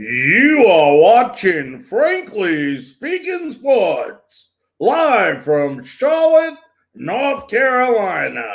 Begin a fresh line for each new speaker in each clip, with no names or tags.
You are watching Frankly Speaking Sports, live from Charlotte, North Carolina.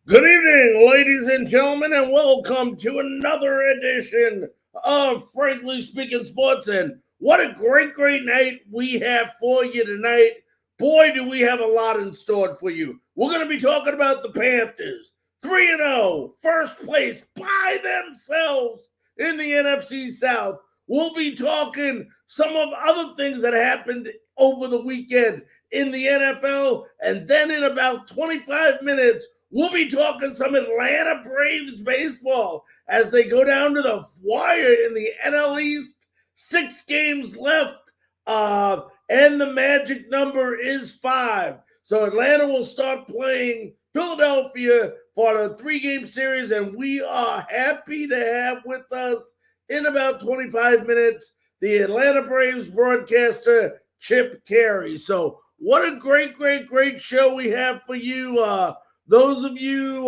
Good evening, ladies and gentlemen, and welcome to another edition of Frankly Speaking Sports. And what a great night we have for you tonight. Boy, do we have a lot in store for you. We're going to be talking about the Panthers, 3-0, first place by themselves in the NFC South. We'll be talking some of other things that happened over the weekend in the NFL, and then in about 25 minutes, we'll be talking some Atlanta Braves baseball as they go down to the wire in the NL East. 6 games left, and the magic number is 5. So Atlanta will start playing Philadelphia for the 3-game series, and we are happy to have with us in about 25 minutes the Atlanta Braves broadcaster, Chip Caray. So what a great show we have for you. Those of you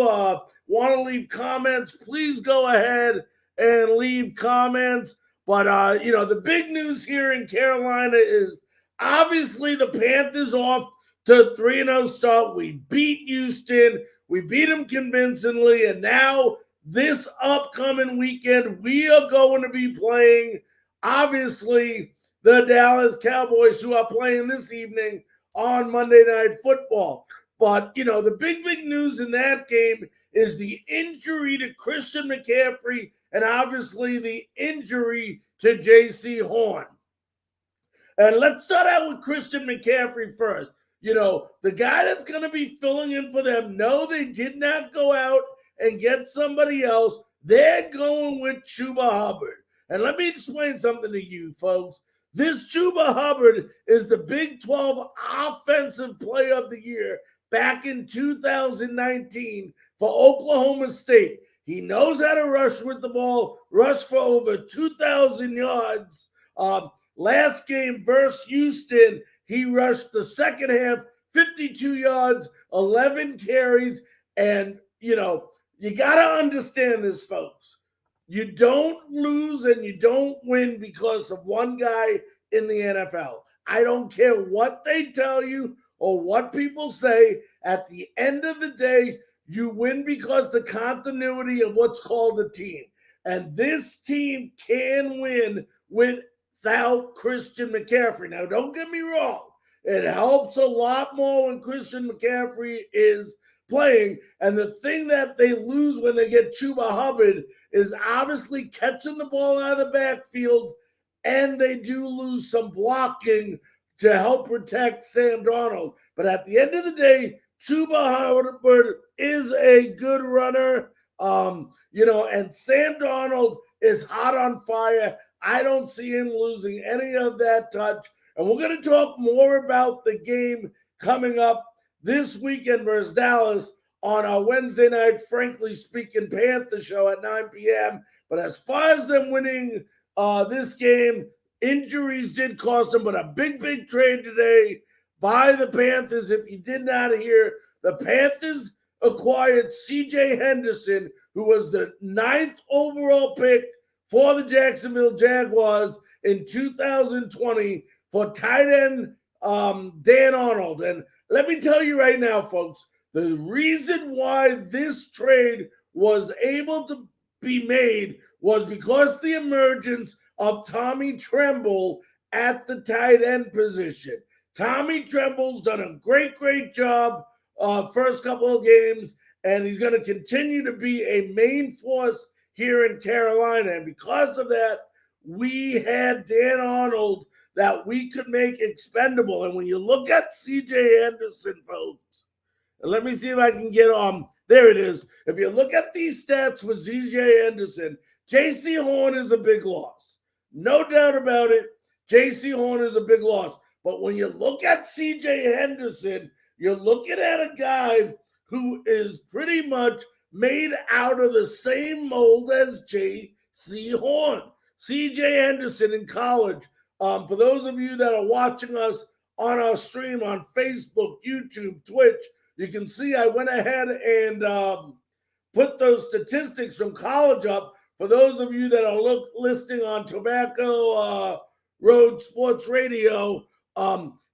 want to leave comments, please go ahead and leave comments. But, the big news here in Carolina is obviously the Panthers off to 3-0 start. We beat Houston. We beat them convincingly. And now this upcoming weekend, we are going to be playing, obviously, the Dallas Cowboys, who are playing this evening on Monday Night Football. But, the big news in that game is the injury to Christian McCaffrey and obviously the injury to J.C. Horn. And let's start out with Christian McCaffrey first. The guy that's going to be filling in for them, no, they did not go out and get somebody else. They're going with Chuba Hubbard. And let me explain something to you, folks. This Chuba Hubbard is the Big 12 Offensive Player of the Year back in 2019 for Oklahoma State. He knows how to rush with the ball, rush for over 2,000 yards. Last game versus Houston, he rushed the second half, 52 yards, 11 carries. And, you got to understand this, folks. You don't lose and you don't win because of one guy in the NFL. I don't care what they tell you or what people say. At the end of the day, you win because the continuity of what's called a team. And this team can win without Christian McCaffrey. Now, don't get me wrong. It helps a lot more when Christian McCaffrey is playing. And the thing that they lose when they get Chuba Hubbard is obviously catching the ball out of the backfield, and they do lose some blocking to help protect Sam Darnold. But at the end of the day, Chuba Hubbard is a good runner, and Sam Darnold is hot on fire. I don't see him losing any of that touch. And we're going to talk more about the game coming up this weekend versus Dallas on our Wednesday night, Frankly Speaking Panther show at 9 p.m. But as far as them winning this game, injuries did cost them, but a big trade today by the Panthers. If you did not hear, the Panthers acquired C.J. Henderson, who was the 9th overall pick for the Jacksonville Jaguars in 2020 for tight end Dan Arnold. And let me tell you right now, folks, the reason why this trade was able to be made was because the emergence of Tommy Tremble at the tight end position. Tommy Tremble's done a great job first couple of games, and he's going to continue to be a main force here in Carolina. And because of that, we had Dan Arnold that we could make expendable. And when you look at CJ Henderson, folks, and let me see if I can get there it is. If you look at these stats for CJ Henderson, J.C. Horn is a big loss. No doubt about it. J.C. Horn is a big loss. But when you look at CJ Henderson, you're looking at a guy who is pretty much made out of the same mold as J.C. Horn. CJ Henderson in college, for those of you that are watching us on our stream on Facebook, YouTube, Twitch, you can see I went ahead and put those statistics from college up. For those of you that are listening on Tobacco Road Sports Radio,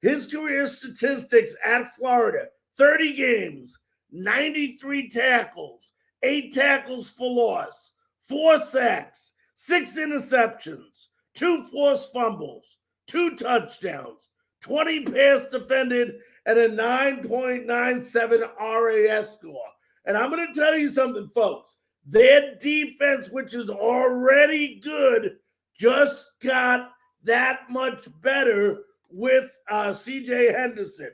his career statistics at Florida, 30 games, 93 tackles, 8 tackles for loss, 4 sacks, 6 interceptions, 2 forced fumbles, 2 touchdowns, 20 pass defended, and a 9.97 RAS score. And I'm going to tell you something, folks. Their defense, which is already good, just got that much better with CJ Henderson.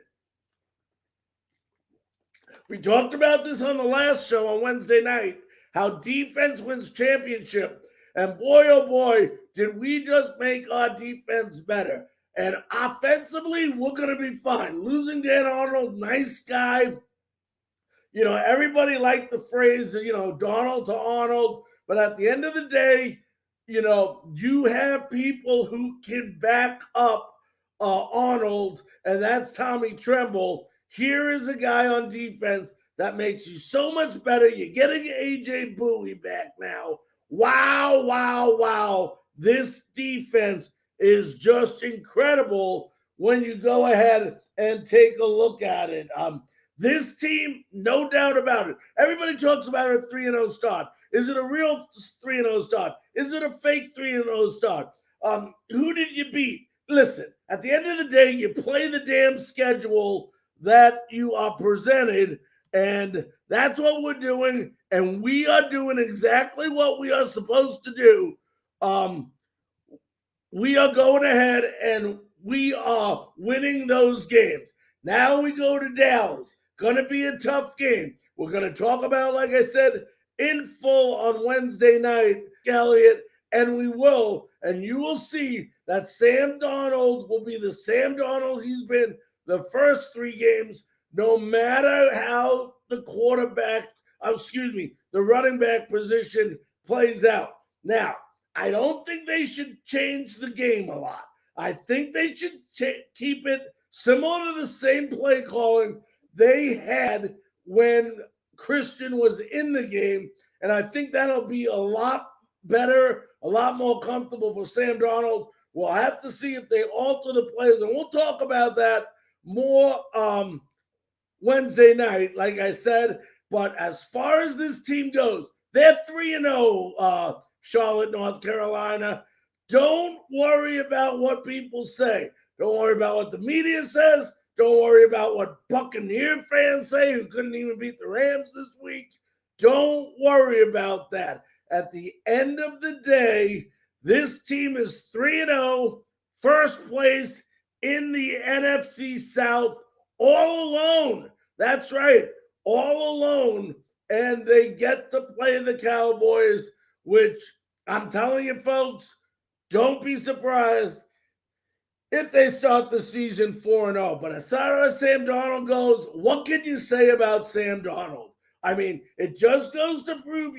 We talked about this on the last show on Wednesday night, how defense wins championship. And boy, oh boy, did we just make our defense better. And offensively, we're going to be fine. Losing Dan Arnold, nice guy. You know, everybody liked the phrase, you know, Donald to Arnold. But at the end of the day, you know, you have people who can back up Arnold, and that's Tommy Tremble. Here is a guy on defense that makes you so much better. You're getting A.J. Bowie back now. Wow, wow, wow. This defense is just incredible when you go ahead and take a look at it. This team, no doubt about it. Everybody talks about a 3-0 start. Is it a real 3-0 start? Is it a fake 3-0 start? Who did you beat? Listen, at the end of the day, you play the damn schedule that you are presented, and that's what we're doing, and we are doing exactly what we are supposed to do. We are going ahead, and we are winning those games. Now we go to Dallas. Going to be a tough game. We're going to talk about, like I said, in full on Wednesday night, Elliott, and we will, and you will see that Sam Darnold will be the Sam Darnold he's been the first 3 games, no matter how the the running back position plays out. Now, I don't think they should change the game a lot. I think they should keep it similar to the same play calling they had when Christian was in the game, and I think that'll be a lot better, a lot more comfortable for Sam Darnold. We'll have to see if they alter the plays, and we'll talk about that more Wednesday night, like I said. But as far as this team goes, they're 3-0, Charlotte, North Carolina. Don't worry about what people say. Don't worry about what the media says. Don't worry about what Buccaneer fans say who couldn't even beat the Rams this week. Don't worry about that. At the end of the day, this team is 3-0, first place in the NFC South, all alone. That's right, all alone. And they get to play the Cowboys, which I'm telling you, folks, don't be surprised if they start the season 4-0. But as far as Sam Darnold goes, what can you say about Sam Darnold? I mean, it just goes to prove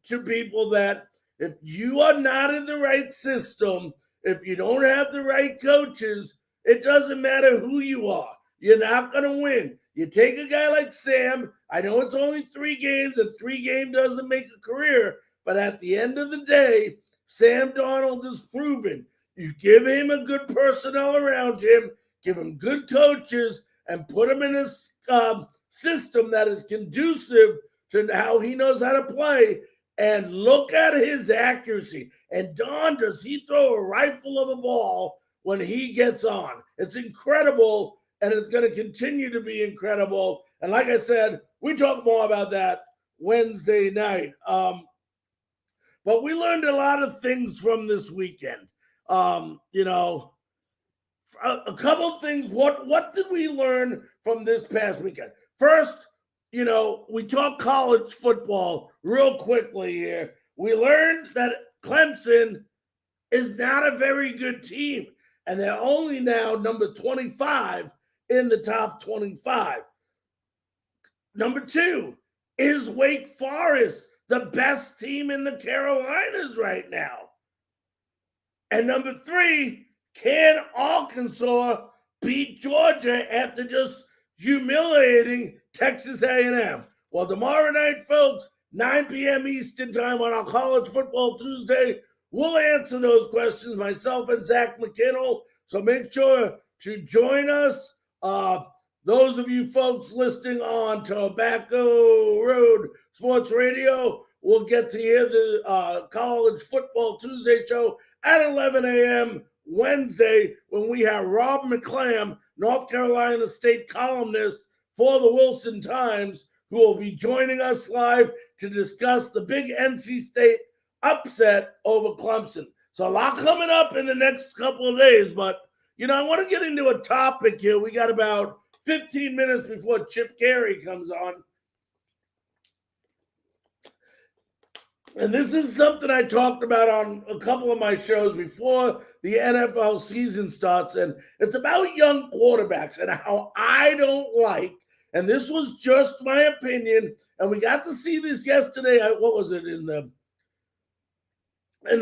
to people that if you are not in the right system, if you don't have the right coaches, it doesn't matter who you are. You're not going to win. You take a guy like Sam. I know it's only 3 games, and 3 games doesn't make a career. But at the end of the day, Sam Darnold is proven. You give him a good personnel around him, give him good coaches, and put him in a system that is conducive to how he knows how to play. And look at his accuracy. And Don, does he throw a rifle of a ball when he gets on? It's incredible, and it's going to continue to be incredible. And like I said, we talk more about that Wednesday night. But we learned a lot of things from this weekend. You know, a couple of things. What did we learn from this past weekend? First, you know, we talk college football real quickly here. We learned that Clemson is not a very good team, and they're only now number 25 in the top 25. Number two, is Wake Forest the best team in the Carolinas right now? And number three, can Arkansas beat Georgia after just humiliating Texas A&M? Well, tomorrow night, folks, 9 p.m. Eastern Time on our College Football Tuesday, we'll answer those questions, myself and Zach McKinnell. So make sure to join us. Those of you folks listening on Tobacco Road Sports Radio will get to hear the College Football Tuesday show at 11 a.m. Wednesday when we have Rob McClam, North Carolina State columnist for the Wilson Times, who will be joining us live to discuss the big NC State upset over Clemson. So a lot coming up in the next couple of days, but, you know, I want to get into a topic here. We got about 15 minutes before Chip Caray comes on. And this is something I talked about on a couple of my shows before the NFL season starts. And it's about young quarterbacks and how I don't like, and this was just my opinion, and we got to see this yesterday. What was it, in the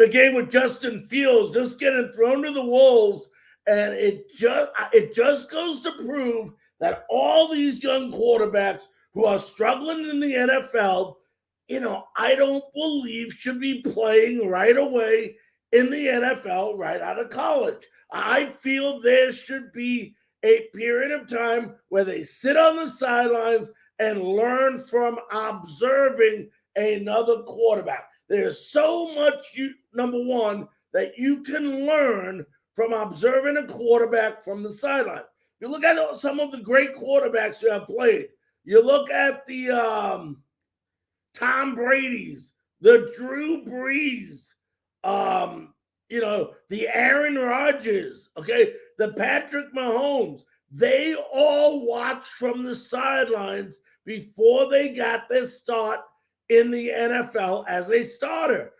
game with Justin Fields, just getting thrown to the wolves. And it just goes to prove that all these young quarterbacks who are struggling in the NFL, you know, I don't believe should be playing right away in the NFL right out of college. I feel there should be a period of time where they sit on the sidelines and learn from observing another quarterback. There's so much, number one, that you can learn from observing a quarterback from the sideline. You look at some of the great quarterbacks who have played. You look at the Tom Brady's, the Drew Brees, you know, the Aaron Rodgers, okay, the Patrick Mahomes. They all watched from the sidelines before they got their start in the NFL as a starter.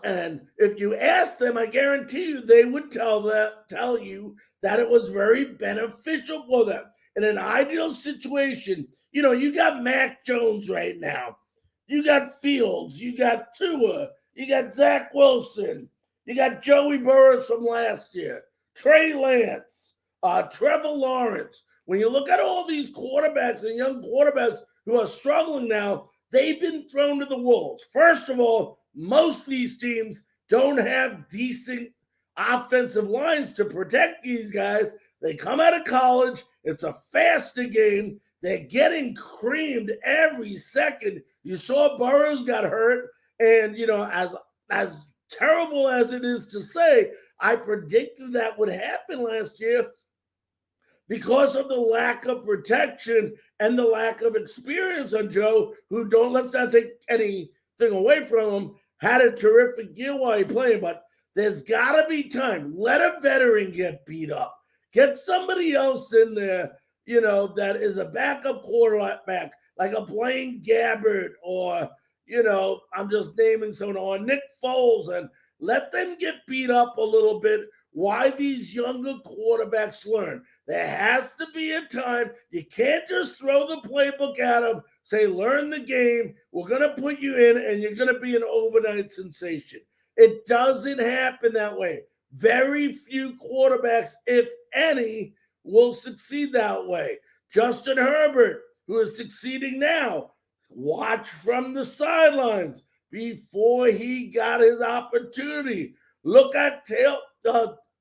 And if you ask them, I guarantee you they would tell you that it was very beneficial for them. In an ideal situation, you know, you got Mac Jones right now. You got Fields. You got Tua. You got Zach Wilson. You got Joey Burrows from last year. Trey Lance. Trevor Lawrence. When you look at all these quarterbacks and young quarterbacks who are struggling now, they've been thrown to the wolves. First of all, most of these teams don't have decent offensive lines to protect these guys. They come out of college. It's a faster game. They're getting creamed every second. You saw Burrows got hurt. And, you know, as terrible as it is to say, I predicted that would happen last year because of the lack of protection and the lack of experience on Joe, who let's not take anything away from him, had a terrific year while he played, but there's got to be time. Let a veteran get beat up. Get somebody else in there, you know, that is a backup quarterback, like a Blaine Gabbert, or, you know, I'm just naming someone, or Nick Foles, and let them get beat up a little bit. Why these younger quarterbacks learn. There has to be a time. You can't just throw the playbook at them, say, learn the game. We're going to put you in, and you're going to be an overnight sensation. It doesn't happen that way. Very few quarterbacks, if any, will succeed that way. Justin Herbert, who is succeeding now, watch from the sidelines before he got his opportunity. Look at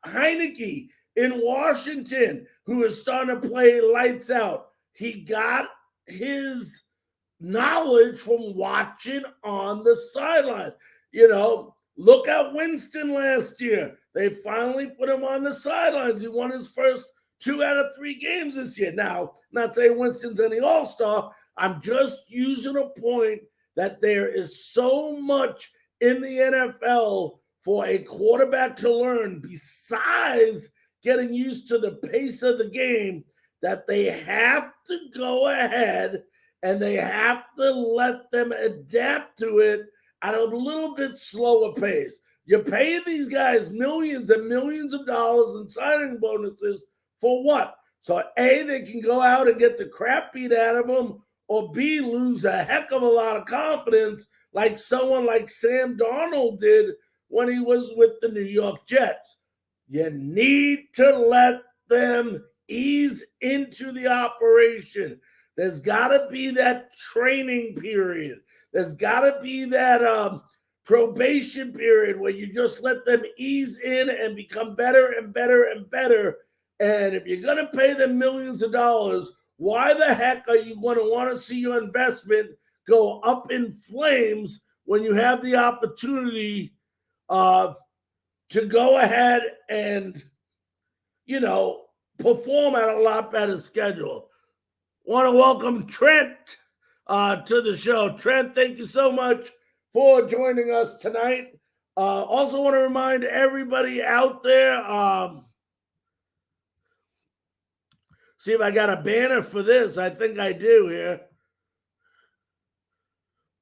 Heineke in Washington, who is starting to play lights out. He got his knowledge from watching on the sideline. You know, look at Winston last year. They finally put him on the sidelines. He won his first 2 out of 3 games this year. Now, not saying Winston's any all-star. I'm just using a point that there is so much in the NFL for a quarterback to learn, besides getting used to the pace of the game, that they have to go ahead and they have to let them adapt to it at a little bit slower pace. You pay these guys millions and millions of dollars in signing bonuses for what? So A, they can go out and get the crap beat out of them, or B, lose a heck of a lot of confidence like someone like Sam Darnold did when he was with the New York Jets. You need to let them ease into the operation. There's got to be that training period. There's got to be that probation period where you just let them ease in and become better and better and better. And if you're going to pay them millions of dollars, why the heck are you going to want to see your investment go up in flames when you have the opportunity to go ahead and, perform at a lot better schedule? Want to welcome Trent to the show. Trent, thank you so much for joining us tonight. Also want to remind everybody out there, see if I got a banner for this. I think I do here.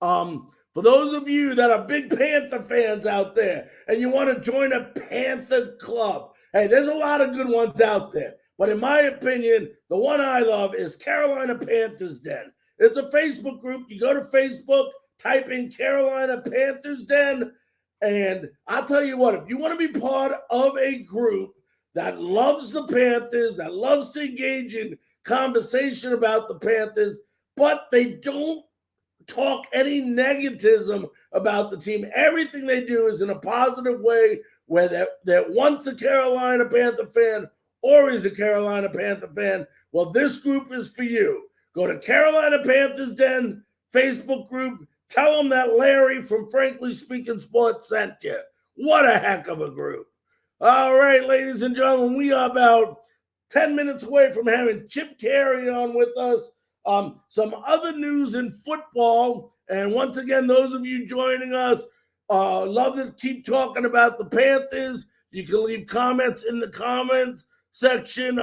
For those of you that are big Panther fans out there and you want to join a Panther club, hey, there's a lot of good ones out there. But in my opinion, the one I love is Carolina Panthers Den. It's a Facebook group. You go to Facebook, type in Carolina Panthers Den, and I'll tell you what, if you want to be part of a group that loves the Panthers, that loves to engage in conversation about the Panthers, but they don't talk any negativism about the team. Everything they do is in a positive way, where they're once a Carolina Panther fan or is a Carolina Panther fan. Well, this group is for you. Go to Carolina Panthers Den Facebook group. Tell them that Larry from Frankly Speaking Sports sent you. What a heck of a group. All right, ladies and gentlemen, we are about 10 minutes away from having Chip Caray on with us. Some other news in football, and once again, those of you joining us, love to keep talking about the Panthers. You can leave comments in the comments section.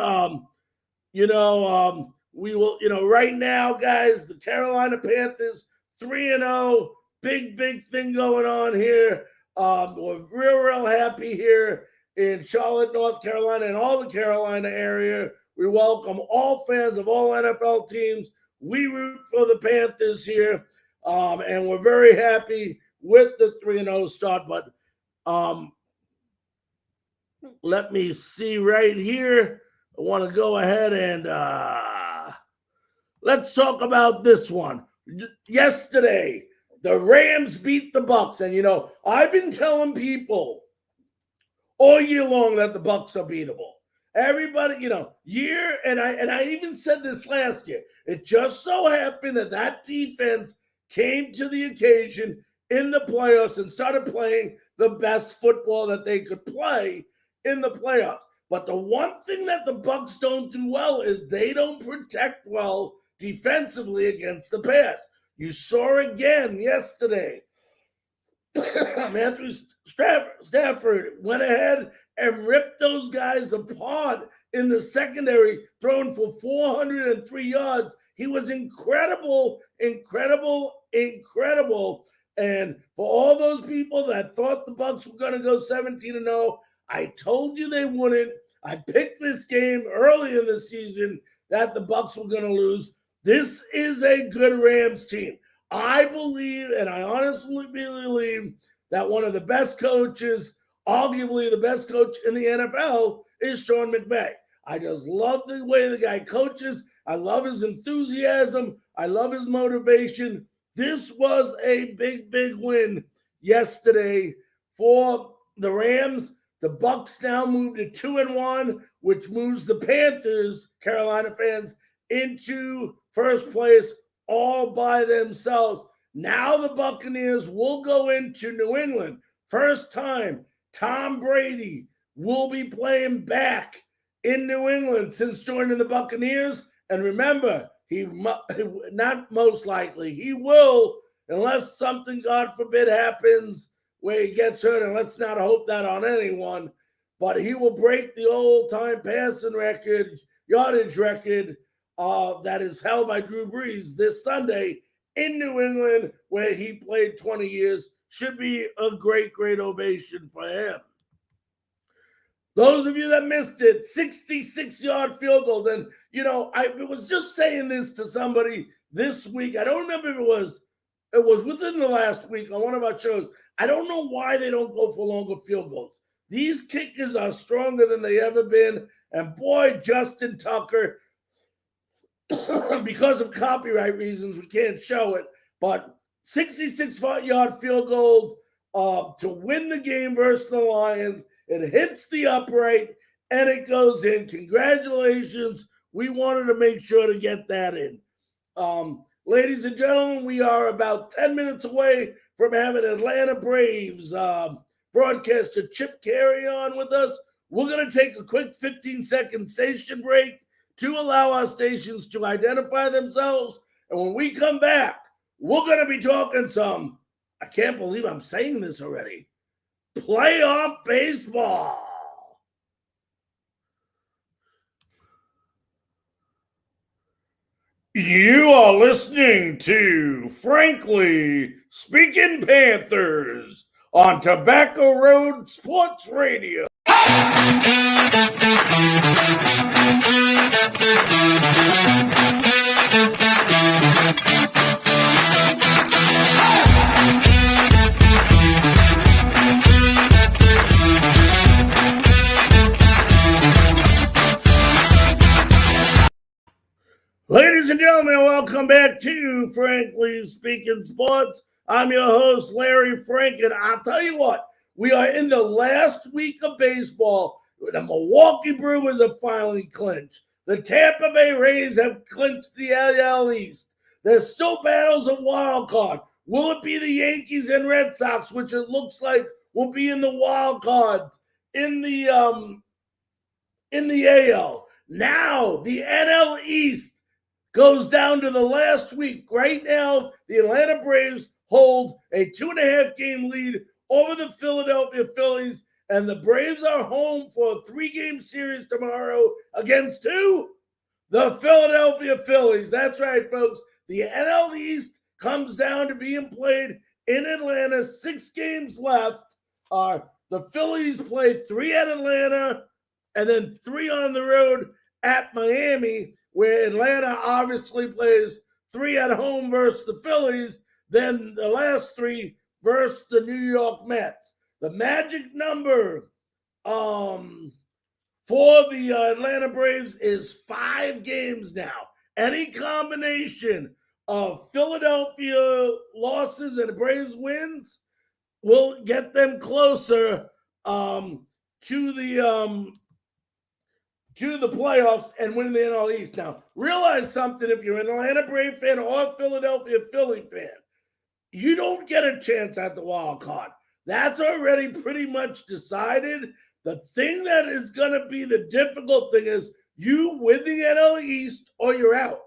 We will, right now, guys, the Carolina Panthers 3-0, big thing going on here. We're real happy here in Charlotte, North Carolina, and all the Carolina area. We welcome all fans of all NFL teams. We root for the Panthers here, and we're very happy with the 3-0 start. But let me see right here. I want to go ahead and let's talk about this one. Yesterday, the Rams beat the Bucs, and I've been telling people all year long that the Bucs are beatable. Everybody, and I even said this last year. It just so happened that defense came to the occasion in the playoffs and started playing the best football that they could play in the playoffs. But the one thing that the Bucs don't do well is they don't protect well defensively against the pass. You saw again yesterday. Matthew Stafford went ahead and ripped those guys apart in the secondary, throwing for 403 yards. He was incredible. And for all those people that thought the Bucs were going to go 17-0, I told you they wouldn't. I picked this game early in the season that the Bucs were going to lose. This is a good Rams team. I believe, and I honestly believe, that one of the best coaches, arguably the best coach in the NFL, is Sean McVay. I just love the way the guy coaches. I love his enthusiasm. I love his motivation. This was a big win yesterday for the Rams. The Bucs now move to 2-1, which moves the Panthers, Carolina fans, into first place all by themselves. Now the Buccaneers will go into New England. First time Tom Brady will be playing back in New England since joining the Buccaneers. And remember, he not most likely, he will, unless something, God forbid, happens where he gets hurt, and let's not hope that on anyone, but he will break the all-time passing record, yardage record that is held by Drew Brees this Sunday in New England, where he played 20 years. Should be a great, great ovation for him. Those of you that missed it, 66-yard field goal. And, I was just saying this to somebody this week. I don't remember if it was within the last week on one of our shows. I don't know why they don't go for longer field goals. These kickers are stronger than they ever been. And boy, Justin Tucker, because of copyright reasons, we can't show it. But 66-yard field goal to win the game versus the Lions. It hits the upright and it goes in. Congratulations. We wanted to make sure to get that in. Ladies and gentlemen, we are about 10 minutes away from having Atlanta Braves broadcaster Chip Caray on with us. We're going to take a quick 15-second station break to allow our stations to identify themselves. And when we come back, we're going to be talking some, I can't believe I'm saying this already, playoff baseball. You are listening to Frankly Speaking Panthers on Tobacco Road Sports Radio. Ladies and gentlemen, welcome back to Frankly Speaking Sports. I'm your host, Larry Frank, and I'll tell you what, we are in the last week of baseball. The Milwaukee Brewers have finally clinched. The Tampa Bay Rays have clinched the AL East. There's still battles of wild card. Will it be the Yankees and Red Sox, which it looks like will be in the wild cards in the AL? Now the NL East goes down to the last week. Right now, the Atlanta Braves hold a 2.5-game lead over the Philadelphia Phillies, and the Braves are home for a 3-game series tomorrow against who? The Philadelphia Phillies. That's right, folks. The NL East comes down to being played in Atlanta. 6 games left. The Phillies play 3 at Atlanta and then 3 on the road at Miami, where Atlanta obviously plays 3 at home versus the Phillies, then the last 3 versus the New York Mets. The magic number for the Atlanta Braves is 5 games now. Any combination of Philadelphia losses and Braves wins will get them closer to the playoffs and winning the NL East. Now, realize something, if you're an Atlanta Brave fan or a Philadelphia Philly fan, you don't get a chance at the wild card. That's already pretty much decided. The thing that is going to be the difficult thing is you win the NL East or you're out.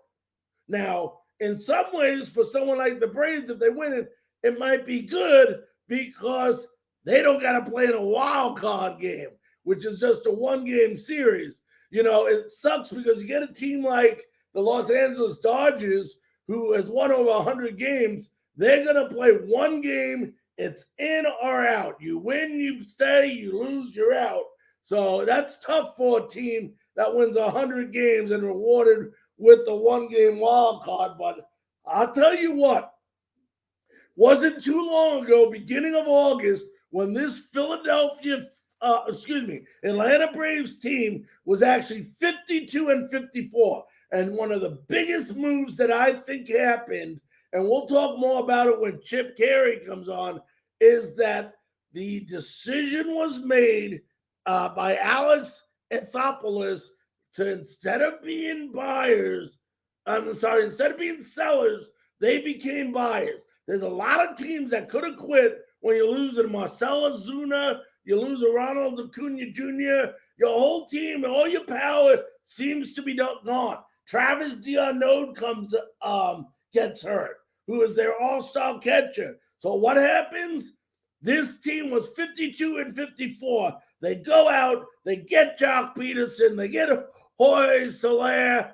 Now, in some ways, for someone like the Braves, if they win it, it might be good because they don't got to play in a wild card game, which is just a 1-game series. It sucks because you get a team like the Los Angeles Dodgers, who has won over 100 games. They're going to play 1 game. It's in or out. You win, you stay. You lose, you're out. So that's tough for a team that wins 100 games and rewarded with the 1-game wild card. But I'll tell you what, wasn't too long ago, beginning of August, when this Atlanta Braves team was actually 52-54. And one of the biggest moves that I think happened, and we'll talk more about it when Chip Caray comes on, is that the decision was made by Alex Anthopoulos to, instead of being sellers, they became buyers. There's a lot of teams that could have quit when you lose a Marcell Ozuna, you lose a Ronald Acuna Jr., your whole team, all your power seems to be gone. Travis d'Arnaud gets hurt, who is their all-star catcher. So what happens? This team was 52-54. They go out, they get Jock Peterson, they get Jorge Soler,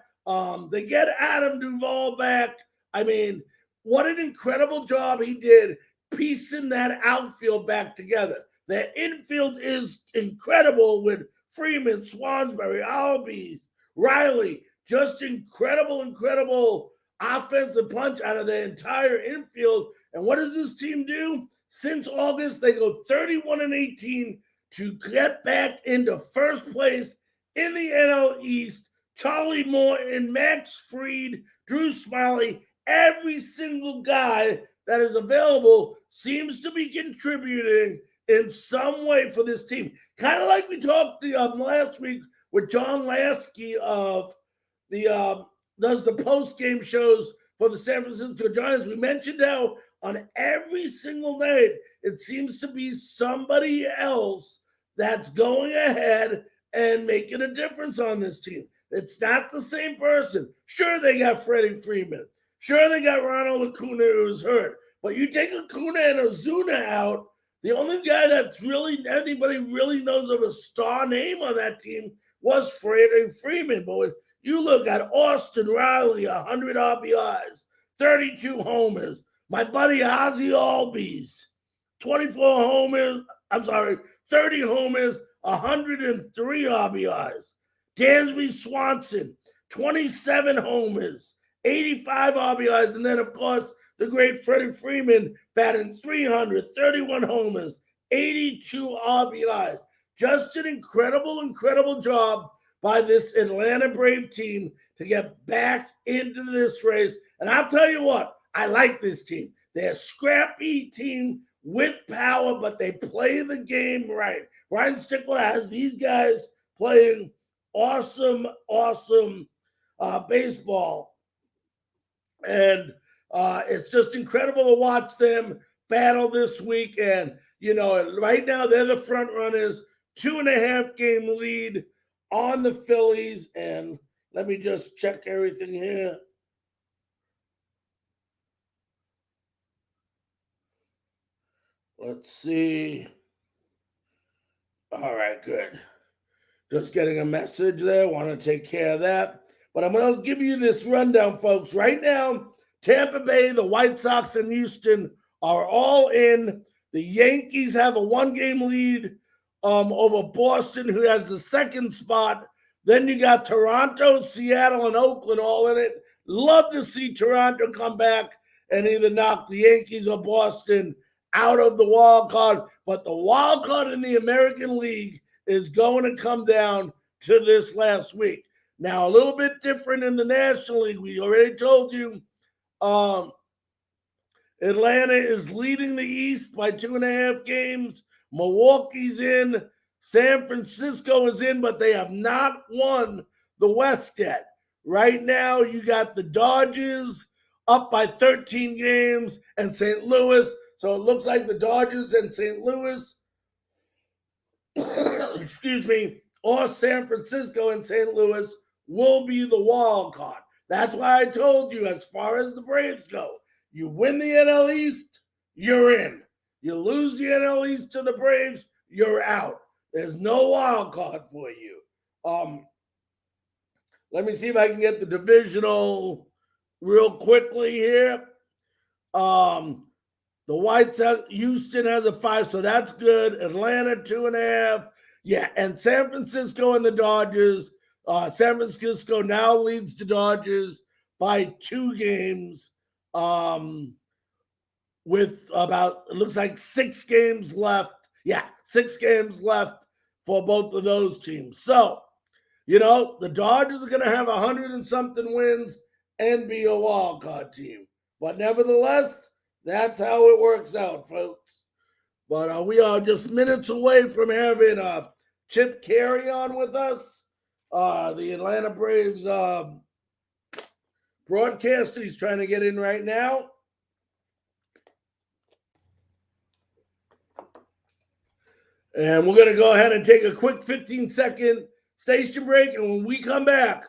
they get Adam Duvall back. I mean, what an incredible job he did piecing that outfield back together. Their infield is incredible with Freeman, Swansbury, Albies, Riley. Just incredible offensive punch out of the entire infield. And what does this team do? Since August, they go 31-18 to get back into first place in the NL East. Charlie Morton, Max Fried, Drew Smiley, every single guy that is available seems to be contributing in some way for this team. Kind of like we talked last week with John Lasky of the does the post-game shows for the San Francisco Giants. We mentioned how on every single night, it seems to be somebody else that's going ahead and making a difference on this team. It's not the same person. Sure, they got Freddie Freeman. Sure, they got Ronald Acuna who's hurt. But you take Acuna and Ozuna out, the only guy that's really anybody really knows of a star name on that team was Freddie Freeman. But you look at Austin Riley, 100 RBIs, 32 homers. My buddy Ozzie Albies, 30 homers, 103 RBIs. Dansby Swanson, 27 homers, 85 RBIs. And then, of course, the great Freddie Freeman batting 300, 31 homers, 82 RBIs. Just an incredible job by this Atlanta Brave team to get back into this race. And I'll tell you what, I like this team. They're a scrappy team with power, but they play the game right. Ryan Stickler has these guys playing awesome baseball. And it's just incredible to watch them battle this week. And, right now they're the front runners, 2.5 game lead on the Phillies. And let me just check everything here. Let's see. All right, good. Just getting a message there. Want to take care of that. But I'm going to give you this rundown, folks. Right now, Tampa Bay, the White Sox, and Houston are all in. The Yankees have a 1-game lead over Boston, who has the second spot. Then you got Toronto, Seattle, and Oakland all in it. Love to see Toronto come back and either knock the Yankees or Boston out of the wild card. But the wild card in the American League is going to come down to this last week. Now, a little bit different in the National League. We already told you Atlanta is leading the East by 2.5 games. Milwaukee's in. San Francisco is in, but they have not won the West yet. Right now, you got the Dodgers up by 13 games and St. Louis. So it looks like the Dodgers and St. Louis, or San Francisco and St. Louis will be the wild card. That's why I told you, as far as the Braves go, you win the NL East, you're in. You lose the NL East to the Braves, you're out. There's no wild card for you. Let me see if I can get the divisional real quickly here. The White Sox, Houston has a 5, so that's good. Atlanta, 2.5. Yeah, and San Francisco and the Dodgers. San Francisco now leads the Dodgers by 2 games with about, it looks like 6 games left. Yeah, 6 games left for both of those teams. So, the Dodgers are going to have 100 and something wins and be a wild card team. But nevertheless, that's how it works out, folks. But we are just minutes away from having Chip Caray on with us, the Atlanta Braves broadcaster. He's trying to get in right now. And we're going to go ahead and take a quick 15-second station break. And when we come back,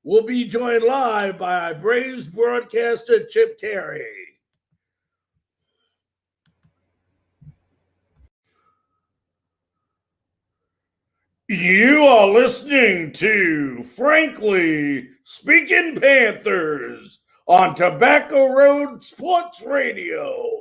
we'll be joined live by Braves broadcaster Chip Caray. You are listening to Frankly Speaking Panthers on Tobacco Road Sports Radio.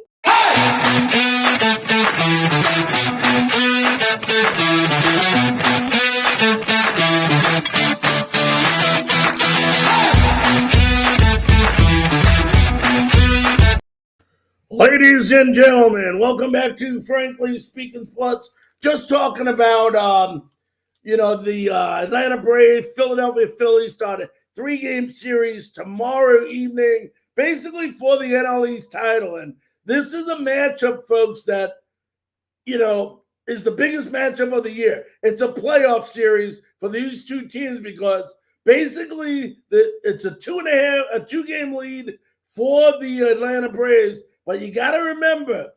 Ladies and gentlemen, welcome back to Frankly Speaking Sports. Just talking about the Atlanta Braves, Philadelphia Phillies started 3-game series tomorrow evening, basically for the NL East title. And this is a matchup, folks, that, is the biggest matchup of the year. It's a playoff series for these two teams because basically it's a 2-game lead for the Atlanta Braves. But you got to remember,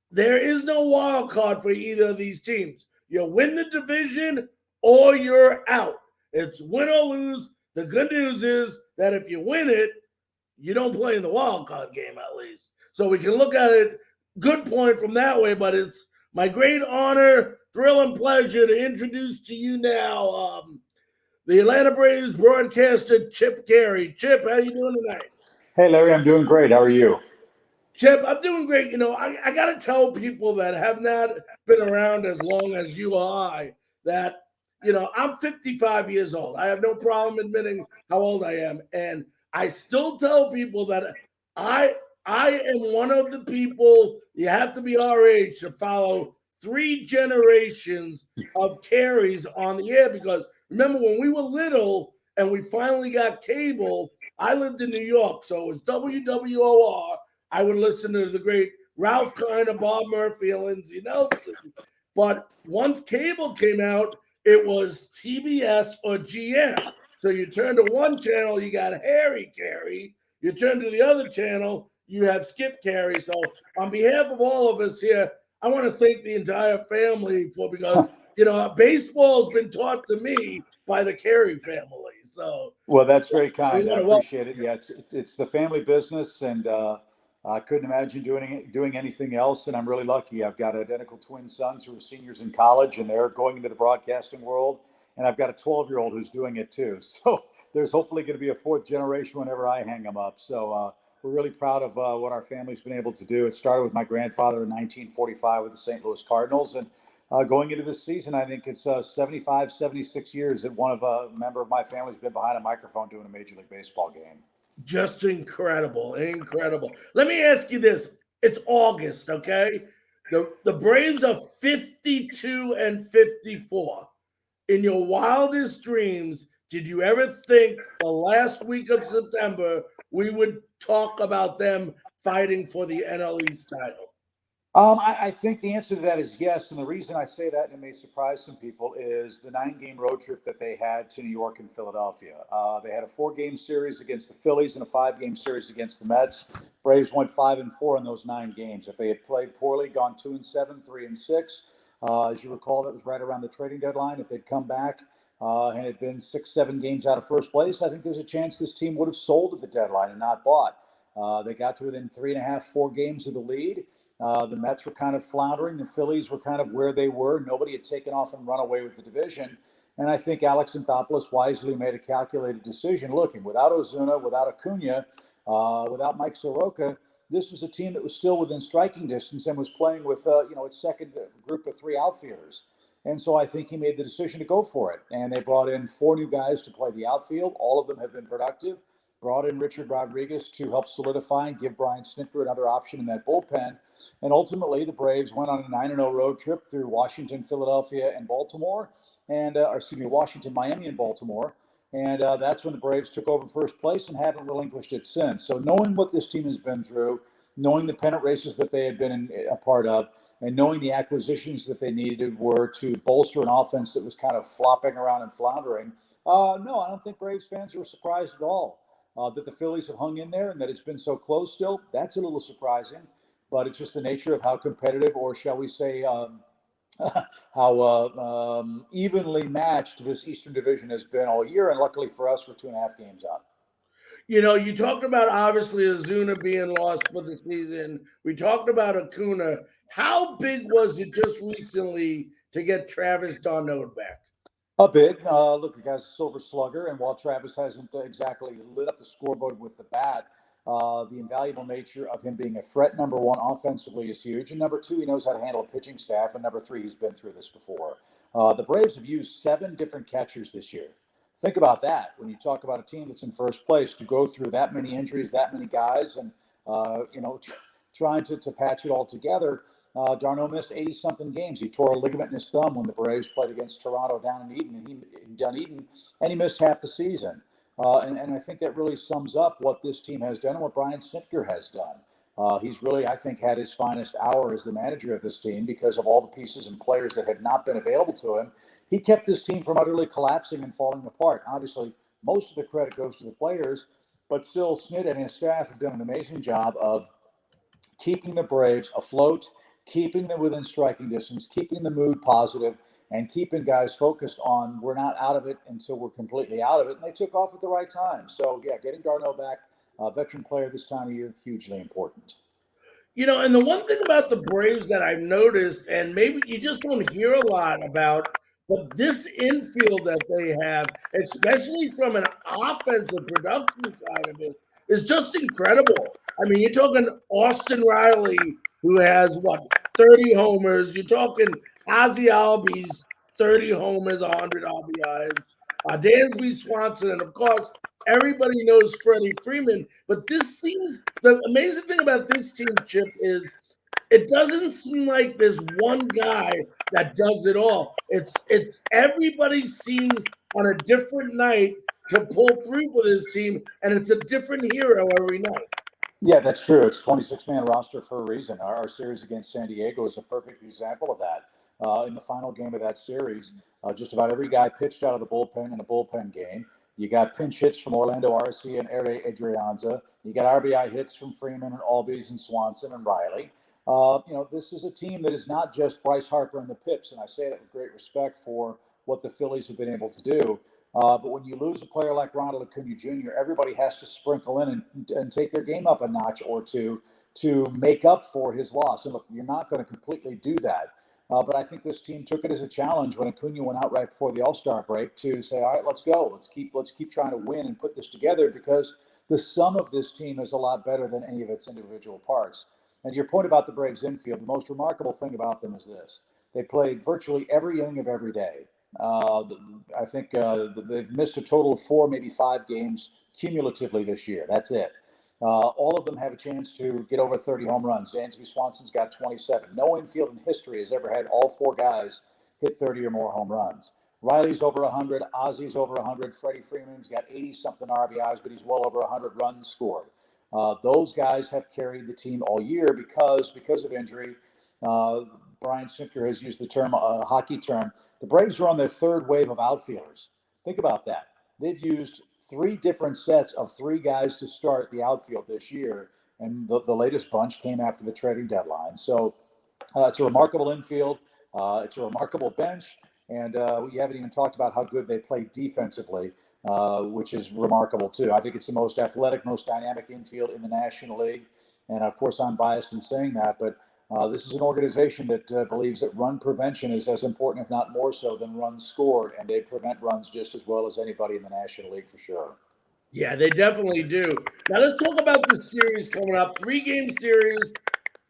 there is no wild card for either of these teams. You win the division or you're out. It's win or lose. The good news is that if you win it, you don't play in the wild card game at least. So we can look at it, good point from that way, but it's my great honor, thrill, and pleasure to introduce to you now the Atlanta Braves broadcaster, Chip Caray. Chip, how you doing tonight?
Hey, Larry, I'm doing great. How are you?
Chip, I'm doing great. I got to tell people that have not been around as long as you or I that, I'm 55 years old. I have no problem admitting how old I am. And I still tell people that I am one of the people, you have to be our age to follow 3 generations of Carays on the air. Because remember, when we were little and we finally got cable, I lived in New York. So it was WWOR. I would listen to the great Ralph Kiner, Bob Murphy, and Lindsey Nelson. But once cable came out, it was TBS or GM. So you turn to one channel, you got Harry Caray. You turn to the other channel, you have Skip Caray. So on behalf of all of us here, I want to thank the entire family because baseball has been taught to me by the Caray family. So
well, that's very kind. I appreciate it. Yeah, it's the family business, and I couldn't imagine doing anything else. And I'm really lucky. I've got identical twin sons who are seniors in college, and they're going into the broadcasting world. And I've got a 12-year-old who's doing it too. So there's hopefully going to be a 4th generation whenever I hang them up. So we're really proud of what our family's been able to do. It started with my grandfather in 1945 with the St. Louis Cardinals, and going into this season, I think it's 75, 76 years that a member of my family's been behind a microphone doing a Major League Baseball game.
Just incredible. Let me ask you this. It's August, okay? The Braves are 52-54. In your wildest dreams, did you ever think the last week of September we would talk about them fighting for the NL East title?
I think the answer to that is yes. And the reason I say that, and it may surprise some people, is the 9-game road trip that they had to New York and Philadelphia. They had a 4-game series against the Phillies and a 5-game series against the Mets. Braves went 5-4 in those 9 games. If they had played poorly, gone 2-7, 3-6, as you recall, that was right around the trading deadline. If they'd come back and had been 6-7 games out of first place, I think there's a chance this team would have sold at the deadline and not bought. They got to within 3.5, 4 games of the lead. The Mets were kind of floundering. The Phillies were kind of where they were. Nobody had taken off and run away with the division. And I think Alex Anthopoulos wisely made a calculated decision. Looking, without Ozuna, without Acuna, without Mike Soroka, this was a team that was still within striking distance and was playing with, its second group of 3 outfielders. And so I think he made the decision to go for it. And they brought in 4 new guys to play the outfield. All of them have been productive. Brought in Richard Rodriguez to help solidify and give Brian Snitker another option in that bullpen. And ultimately, the Braves went on a 9-0 road trip through Washington, Philadelphia, and Baltimore, Washington, Miami, and Baltimore. And that's when the Braves took over first place and haven't relinquished it since. So knowing what this team has been through, knowing the pennant races that they had been a part of, and knowing the acquisitions that they needed were to bolster an offense that was kind of flopping around and floundering, no, I don't think Braves fans were surprised at all. That the Phillies have hung in there and that it's been so close still, that's a little surprising. But it's just the nature of how competitive, or shall we say, how evenly matched this Eastern Division has been all year. And luckily for us, we're 2.5 games up.
You talked about obviously Ozuna being lost for the season. We talked about Acuna. How big was it just recently to get Travis d'Arnaud back?
A bit. Look, the guy's a silver slugger, and while Travis hasn't exactly lit up the scoreboard with the bat, the invaluable nature of him being a threat, number one, offensively is huge. And number two, he knows how to handle a pitching staff. And number three, he's been through this before. The Braves have used 7 different catchers this year. Think about that when you talk about a team that's in first place to go through that many injuries, that many guys, and, trying to patch it all together. Darno missed 80-something games. He tore a ligament in his thumb when the Braves played against Toronto down in Dunedin, and he missed half the season. And I think that really sums up what this team has done and what Brian Snitker has done. He's really, I think, had his finest hour as the manager of this team because of all the pieces and players that had not been available to him. He kept this team from utterly collapsing and falling apart. Obviously, most of the credit goes to the players, but still, Snit and his staff have done an amazing job of keeping the Braves afloat, keeping them within striking distance, keeping the mood positive, and keeping guys focused on we're not out of it until we're completely out of it. And they took off at the right time. So, yeah, getting Darno back, veteran player this time of year, hugely important.
And the one thing about the Braves that I've noticed, and maybe you just don't hear a lot about, but this infield that they have, especially from an offensive production side of it, is just incredible. I mean, you're talking Austin Riley, who has 30 homers. You're talking Ozzie Albies, 30 homers, 100 RBIs. Dansby Swanson, and of course, everybody knows Freddie Freeman. But the amazing thing about this team, Chip, is it doesn't seem like there's one guy that does it all. It's everybody seems on a different night to pull through for this team, and it's a different hero every night.
Yeah, that's true. It's 26-man roster for a reason. Our series against San Diego is a perfect example of that. In the final game of that series, just about every guy pitched out of the bullpen in a bullpen game. You got pinch hits from Orlando Arcia and Ere Adrianza. You got RBI hits from Freeman and Albies and Swanson and Riley. This is a team that is not just Bryce Harper and the Pips, and I say that with great respect for what the Phillies have been able to do. But when you lose a player like Ronald Acuna Jr., everybody has to sprinkle in and take their game up a notch or two to make up for his loss. And look, you're not going to completely do that. But I think this team took it as a challenge when Acuna went out right before the All-Star break to say, all right, let's go. Let's keep trying to win and put this together because the sum of this team is a lot better than any of its individual parts. And your point about the Braves infield, the most remarkable thing about them is this. They played virtually every inning of every day. I think they've missed a total of 4, maybe 5 games cumulatively this year. That's it. All of them have a chance to get over 30 home runs. Dansby Swanson's got 27. No infield in history has ever had all 4 guys hit 30 or more home runs. Riley's over 100. Ozzie's over 100. Freddie Freeman's got 80-something RBIs, but he's well over 100 runs scored. Those guys have carried the team all year because of injury. Brian Snitker has used the term, a hockey term. The Braves are on their 3rd wave of outfielders. Think about that. They've used 3 different sets of 3 guys to start the outfield this year, and the latest bunch came after the trading deadline. So it's a remarkable infield. It's a remarkable bench, and we haven't even talked about how good they play defensively, which is remarkable too. I think it's the most athletic, most dynamic infield in the National League, and of course I'm biased in saying that, but this is an organization that believes that run prevention is as important, if not more so, than runs scored, and they prevent runs just as well as anybody in the National League for sure.
Yeah, they definitely do. Now let's talk about this series coming up. 3-game series.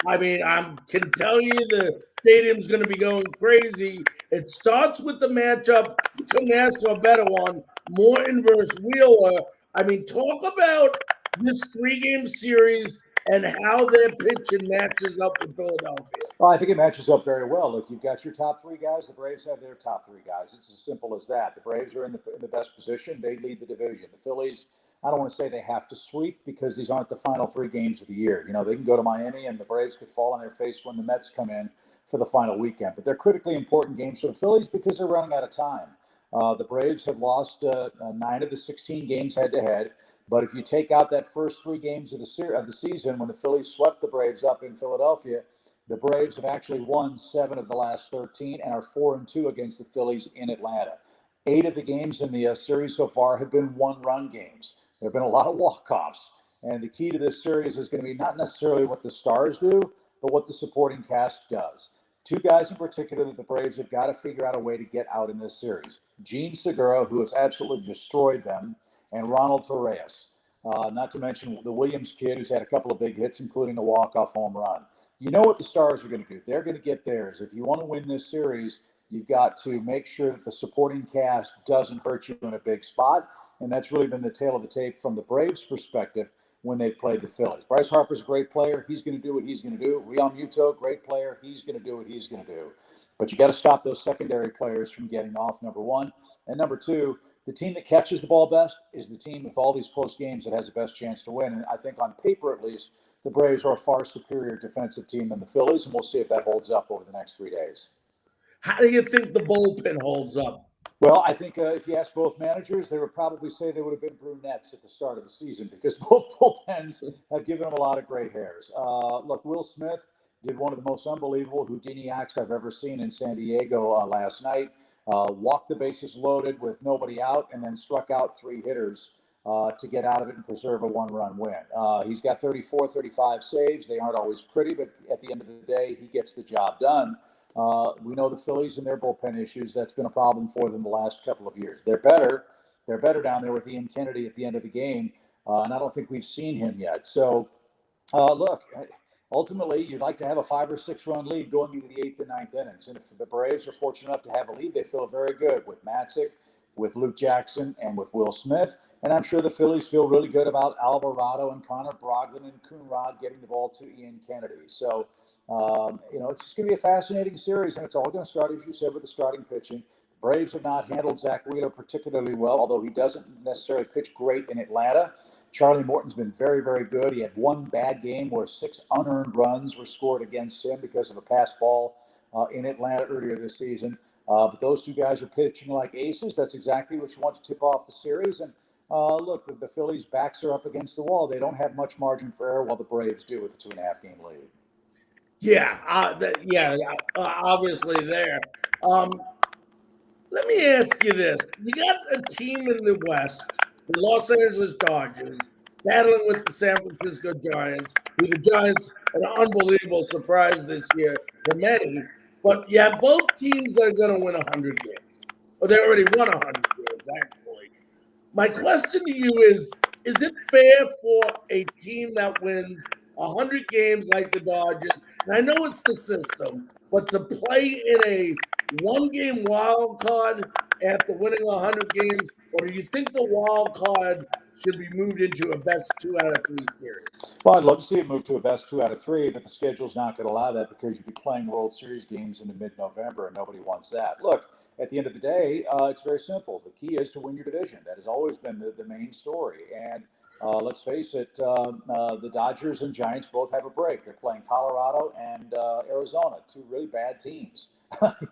I mean, I can tell you the stadium's going to be going crazy. It starts with the matchup. You couldn't ask for a better one. Morton versus Wheeler. I mean, talk about this 3-game series and how their pitching matches up with Philadelphia.
Well, I think it matches up very well. Look, you've got your top 3 guys. The Braves have their top 3 guys. It's as simple as that. The Braves are in the best position. They lead the division. The Phillies, I don't want to say they have to sweep because these aren't the final 3 games of the year. They can go to Miami and the Braves could fall on their face when the Mets come in for the final weekend. But they're critically important games for the Phillies because they're running out of time. The Braves have lost 9 of the 16 games head-to-head. But if you take out that first 3 games of the season when the Phillies swept the Braves up in Philadelphia, the Braves have actually won 7 of the last 13 and are 4-2 against the Phillies in Atlanta. 8 of the games in the series so far have been 1-run games. There have been a lot of walk-offs. And the key to this series is going to be not necessarily what the stars do, but what the supporting cast does. two guys in particular that the Braves have got to figure out a way to get out in this series. Gene Segura, who has absolutely destroyed them, and Ronald Torres. Not to mention the Williams kid, who's had a couple of big hits, including a walk-off home run. You know what the Stars are going to do. They're going to get theirs. If you want to win this series, you've got to make sure that the supporting cast doesn't hurt you in a big spot. And that's really been the tale of the tape from the Braves' perspective when they've played the Phillies. Bryce Harper's a great player. He's going to do what he's going to do. Real Muto, great player. He's going to do what he's going to do. But you got to stop those secondary players from getting off, number one. And number two, the team that catches the ball best is the team with all these close games that has the best chance to win. And I think on paper, at least, the Braves are a far superior defensive team than the Phillies, and we'll see if that holds up over the next 3 days.
How do you think the bullpen holds up?
Well, I think if you ask both managers, they would probably say they would have been brunettes at the start of the season because both bullpens have given them a lot of gray hairs. Look, Will Smith did one of the most unbelievable Houdini acts I've ever seen in San Diego last night. Walked the bases loaded with nobody out and then struck out 3 hitters to get out of it and preserve a 1-run win. He's got 34, 35 saves. They aren't always pretty, but at the end of the day, he gets the job done. We know the Phillies and their bullpen issues. That's been a problem for them the last couple of years. They're better. They're better down there with Ian Kennedy at the end of the game, and I don't think we've seen him yet. So, look, ultimately, you'd like to have a 5 or 6 run lead going into the 8th and 9th innings. And if the Braves are fortunate enough to have a lead, they feel very good with Matzik, with Luke Jackson, and with Will Smith. And I'm sure the Phillies feel really good about Alvarado and Connor Brogdon and Coonrod getting the ball to Ian Kennedy. So, it's just going to be a fascinating series, and it's all going to start, as you said, with the starting pitching. The Braves have not handled Zach Wheeler particularly well, although he doesn't necessarily pitch great in Atlanta. Charlie Morton's been very, very good. He had one bad game where 6 unearned runs were scored against him because of a pass ball in Atlanta earlier this season. But those two guys are pitching like aces. That's exactly what you want to tip off the series. And look, the Phillies' backs are up against the wall. They don't have much margin for error, while the Braves do with a 2.5-game lead.
Yeah, obviously there. Let me ask you this. You got a team in the West, the Los Angeles Dodgers, battling with the San Francisco Giants, who the Giants are an unbelievable surprise this year for many. But you have both teams that are going to win 100 games. Or they already won 100 games, actually. My question to you is it fair for a team that wins 100 games like the Dodgers, and I know it's the system, but to play in a 1-game wild card after winning 100 games, or do you think the wild card should be moved into a best 2 out of 3 series?
Well, I'd love to see it move to a best 2 out of 3, but the schedule's not going to allow that because you'd be playing World Series games into mid-November, and nobody wants that. Look, at the end of the day, it's very simple. The key is to win your division. That has always been the main story. And let's face it, the Dodgers and Giants both have a break. They're playing Colorado and Arizona, 2 really bad teams.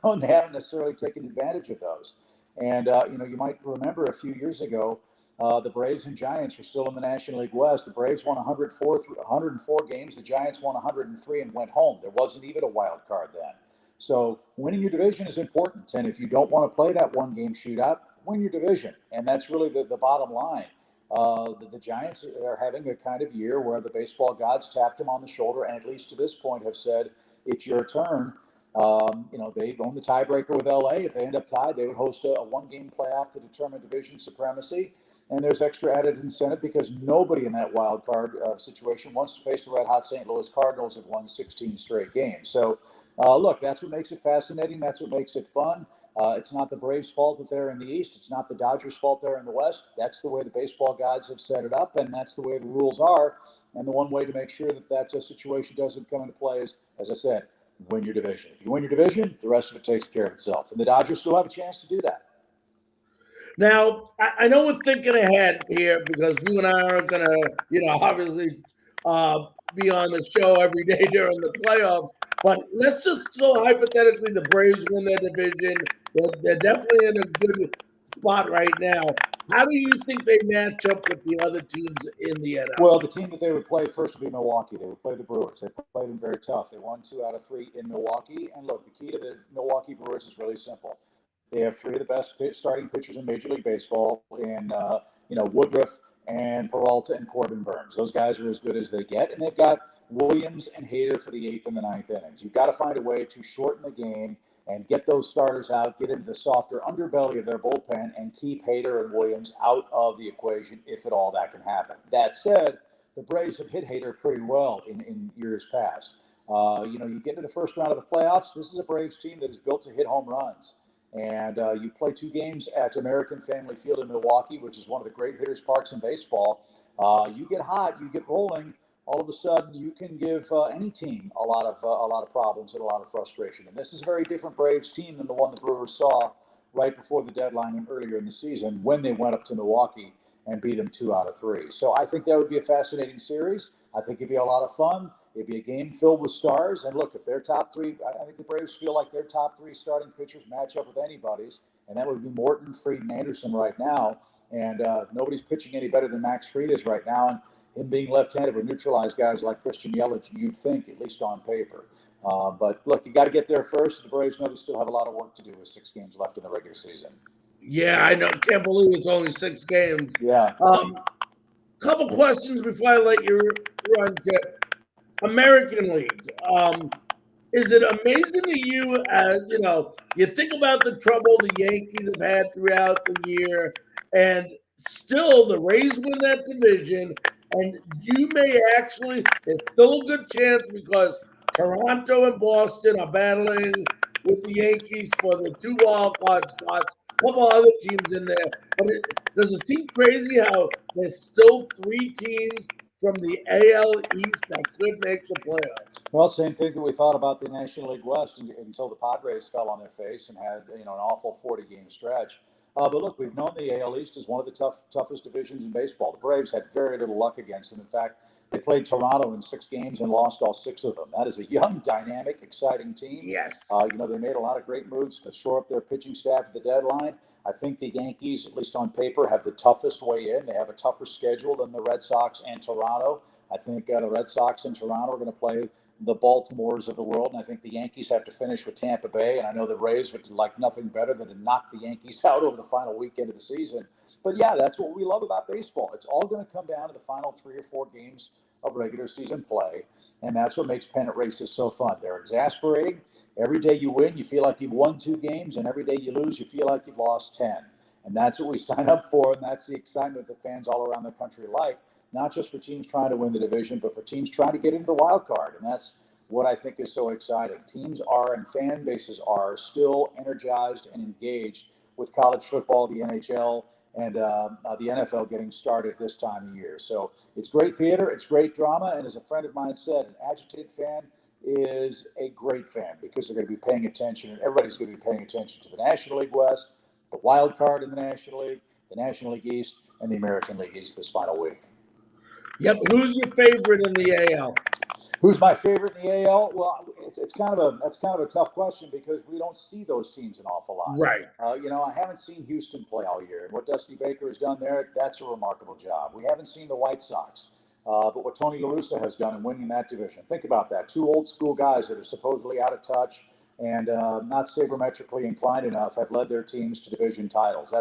And they haven't necessarily taken advantage of those. And, you might remember a few years ago, the Braves and Giants were still in the National League West. The Braves won 104 games. The Giants won 103 and went home. There wasn't even a wild card then. So winning your division is important. And if you don't want to play that 1-game shootout, win your division. And that's really the bottom line. The Giants are having a kind of year where the baseball gods tapped them on the shoulder and at least to this point have said, it's your turn. They own the tiebreaker with LA. If they end up tied, they would host a 1-game playoff to determine division supremacy. And there's extra added incentive because nobody in that wild card situation wants to face the red-hot St. Louis Cardinals that won 16 straight games. So, look, that's what makes it fascinating. That's what makes it fun. It's not the Braves' fault that they're in the East. It's not the Dodgers' fault they're in the West. That's the way the baseball gods have set it up, and that's the way the rules are. And the one way to make sure that situation doesn't come into play is, as I said, win your division. If you win your division, the rest of it takes care of itself. And the Dodgers still have a chance to do that.
Now, I know we're thinking ahead here because you and I aren't going to, obviously be on the show every day during the playoffs. But let's just go hypothetically, the Braves win their division. They're definitely in a good spot right now. How do you think they match up with the other teams in the NL?
Well, the team that they would play first would be Milwaukee. They would play the Brewers. They played them very tough. They won 2 out of 3 in Milwaukee. And look, the key to the Milwaukee Brewers is really simple. They have 3 of the best starting pitchers in Major League Baseball in, Woodruff and Peralta and Corbin Burns. Those guys are as good as they get, and they've got Williams and Hader for the 8th and the 9th innings. You've got to find a way to shorten the game and get those starters out, get into the softer underbelly of their bullpen, and keep Hader and Williams out of the equation, if at all that can happen. That said, the Braves have hit Hader pretty well in years past. You get to the first round of the playoffs. This is a Braves team that is built to hit home runs. And you play 2 games at American Family Field in Milwaukee, which is one of the great hitters' parks in baseball. You get hot, you get rolling. All of a sudden, you can give any team a lot of problems and a lot of frustration. And this is a very different Braves team than the one the Brewers saw right before the deadline and earlier in the season when they went up to Milwaukee and beat them 2 out of 3. So I think that would be a fascinating series. I think it'd be a lot of fun. It'd be a game filled with stars. And look, if their top 3, I think the Braves feel like their top 3 starting pitchers match up with anybody's, and that would be Morton, Fried, and Anderson right now. And nobody's pitching any better than Max Fried is right now. And him being left-handed would neutralize guys like Christian Yelich, you'd think, at least on paper. But look, you got to get there first. The Braves know they still have a lot of work to do with 6 games left in the regular season.
Yeah, I know. Can't believe it's only 6 games.
Yeah.
Couple questions before I let you run, Chip. American League. Is it amazing to you, as you think about the trouble the Yankees have had throughout the year, and still the Rays win that division, and you may actually, there's still a good chance because Toronto and Boston are battling with the Yankees for the 2 wild card spots. A couple other teams in there, but does it seem crazy how there's still 3 teams from the AL East that could make the playoffs?
Well, same thing that we thought about the National League West until the Padres fell on their face and had an awful 40-game stretch. But look, we've known the AL East is one of the toughest divisions in baseball. The Braves had very little luck against them. In fact, they played Toronto in 6 games and lost all 6 of them. That is a young, dynamic, exciting team.
Yes.
They made a lot of great moves to shore up their pitching staff at the deadline. I think the Yankees, at least on paper, have the toughest way in. They have a tougher schedule than the Red Sox and Toronto. I think the Red Sox and Toronto are going to play the Baltimores of the world, and I think the Yankees have to finish with Tampa Bay, and I know the Rays would like nothing better than to knock the Yankees out over the final weekend of the season. But yeah, that's what we love about baseball. It's all going to come down to the final 3 or 4 games of regular season play, and that's what makes pennant races so fun. They're exasperating. Every day you win, you feel like you've won 2 games, and every day you lose, you feel like you've lost 10. And that's what we sign up for, and that's the excitement that fans all around the country like. Not just for teams trying to win the division, but for teams trying to get into the wild card. And that's what I think is so exciting. Teams are, and fan bases are, still energized and engaged with college football, the NHL, and the NFL getting started this time of year. So it's great theater, it's great drama, and as a friend of mine said, an agitated fan is a great fan because they're going to be paying attention, and everybody's going to be paying attention to the National League West, the wild card in the National League, the National League East, and the American League East this final week.
Yep. Who's your favorite in the AL?
Who's my favorite in the AL? Well, that's kind of a tough question because we don't see those teams an awful lot.
Right.
I haven't seen Houston play all year, and what Dusty Baker has done there, that's a remarkable job. We haven't seen the White Sox, but what Tony La Russa has done in winning that division. Think about that. 2 old school guys that are supposedly out of touch and not sabermetrically inclined enough have led their teams to division titles.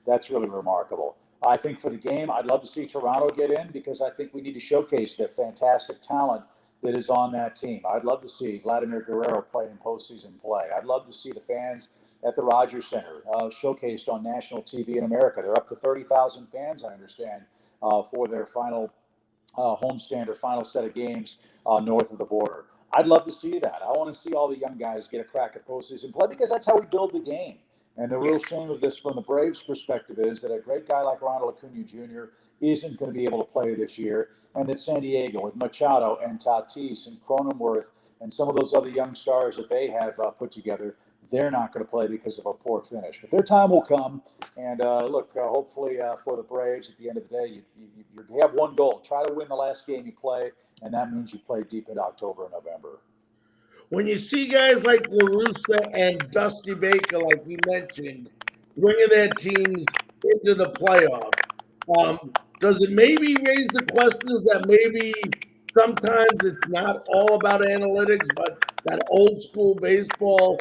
That's really remarkable. I think for the game, I'd love to see Toronto get in because I think we need to showcase the fantastic talent that is on that team. I'd love to see Vladimir Guerrero play in postseason play. I'd love to see the fans at the Rogers Center showcased on national TV in America. They're up to 30,000 fans, I understand, for their final homestand or final set of games north of the border. I'd love to see that. I want to see all the young guys get a crack at postseason play because that's how we build the game. And the real shame of this from the Braves' perspective is that a great guy like Ronald Acuna Jr. isn't going to be able to play this year, and that San Diego with Machado and Tatis and Cronenworth and some of those other young stars that they have put together, they're not going to play because of a poor finish. But their time will come, and hopefully for the Braves, at the end of the day, you have one goal. Try to win the last game you play, and that means you play deep into October and November.
When you see guys like La Russa and Dusty Baker, like you mentioned, bringing their teams into the playoff, does it maybe raise the questions that maybe sometimes it's not all about analytics, but that old school baseball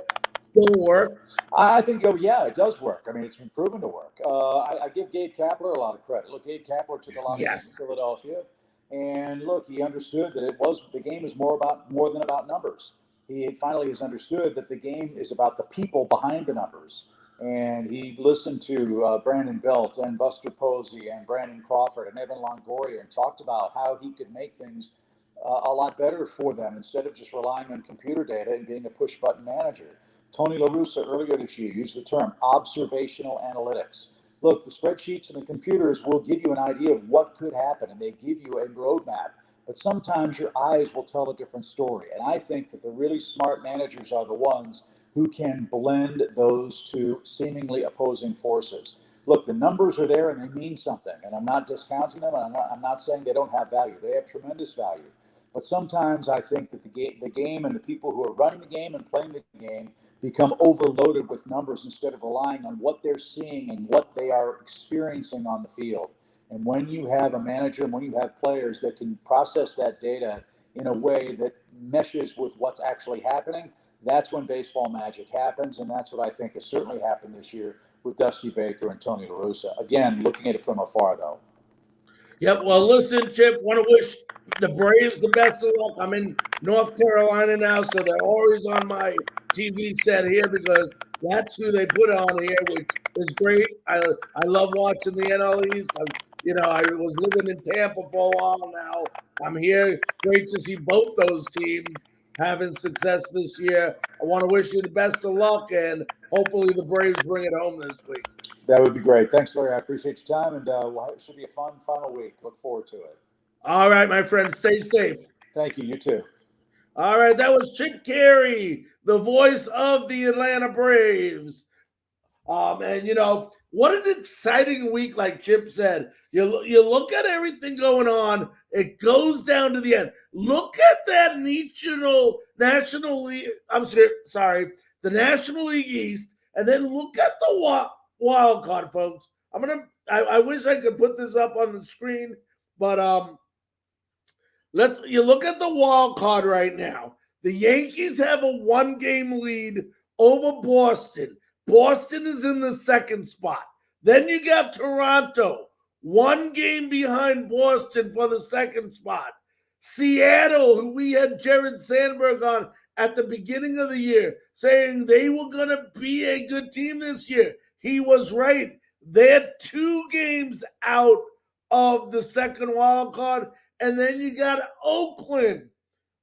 still works?
I think, yeah, it does work. I mean, it's been proven to work. I give Gabe Kapler a lot of credit. Look, Gabe Kapler took a lot of heat in
Yes.
Philadelphia, and look, he understood that the game is more than about numbers. He finally has understood that the game is about the people behind the numbers, and he listened to Brandon Belt and Buster Posey and Brandon Crawford and Evan Longoria and talked about how he could make things a lot better for them instead of just relying on computer data and being a push button manager. Tony La Russa earlier this year used the term observational analytics. Look, the spreadsheets and the computers will give you an idea of what could happen, and they give you a roadmap. But sometimes your eyes will tell a different story. And I think that the really smart managers are the ones who can blend those two seemingly opposing forces. Look, the numbers are there and they mean something. And I'm not discounting them. And I'm not saying they don't have value. They have tremendous value. But sometimes I think that the game and the people who are running the game and playing the game become overloaded with numbers instead of relying on what they're seeing and what they are experiencing on the field. And when you have a manager and when you have players that can process that data in a way that meshes with what's actually happening, that's when baseball magic happens. And that's what I think has certainly happened this year with Dusty Baker and Tony La Russa. Again, looking at it from afar, though.
Yep. Well, listen, Chip, want to wish the Braves the best of luck. I'm in North Carolina now, so they're always on my TV set here because that's who they put on here, which is great. I love watching the NL East. I was living in Tampa for a while now. I'm here. Great to see both those teams having success this year. I want to wish you the best of luck, and hopefully the Braves bring it home this week.
That would be great. Thanks, Larry. I appreciate your time, and it should be a fun final week. Look forward to it.
All right, my friend. Stay safe.
Thank you. You too.
All right, that was Chip Caray, the voice of the Atlanta Braves. And what an exciting week, like Chip said. You look at everything going on, it goes down to the end. Look at that National League. The National League East, and then look at the wild card, folks. I wish I could put this up on the screen, but you look at the wild card right now. The Yankees have a 1-game lead over Boston. Boston is in the second spot. Then you got Toronto, 1 game behind Boston for the second spot. Seattle, who we had Jared Sandberg on at the beginning of the year, saying they were going to be a good team this year. He was right. They're 2 games out of the second wild card. And then you got Oakland,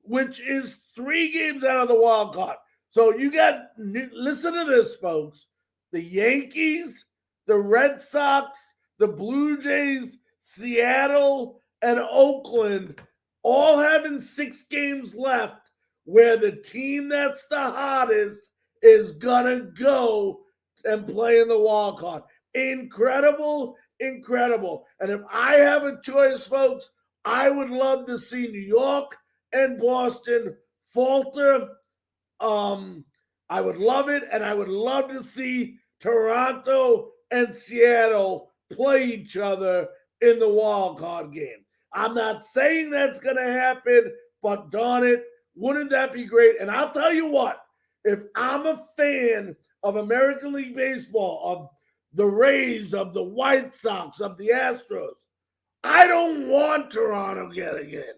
which is 3 games out of the wild card. So you got, listen to this, folks. The Yankees, the Red Sox, the Blue Jays, Seattle, and Oakland all having 6 games left, where the team that's the hottest is going to go and play in the wild card. Incredible, incredible. And if I have a choice, folks, I would love to see New York and Boston falter. I would love it, and I would love to see Toronto and Seattle play each other in the wild card game. I'm not saying that's going to happen, but darn it, wouldn't that be great? And I'll tell you what, if I'm a fan of American League Baseball, of the Rays, of the White Sox, of the Astros, I don't want Toronto getting in,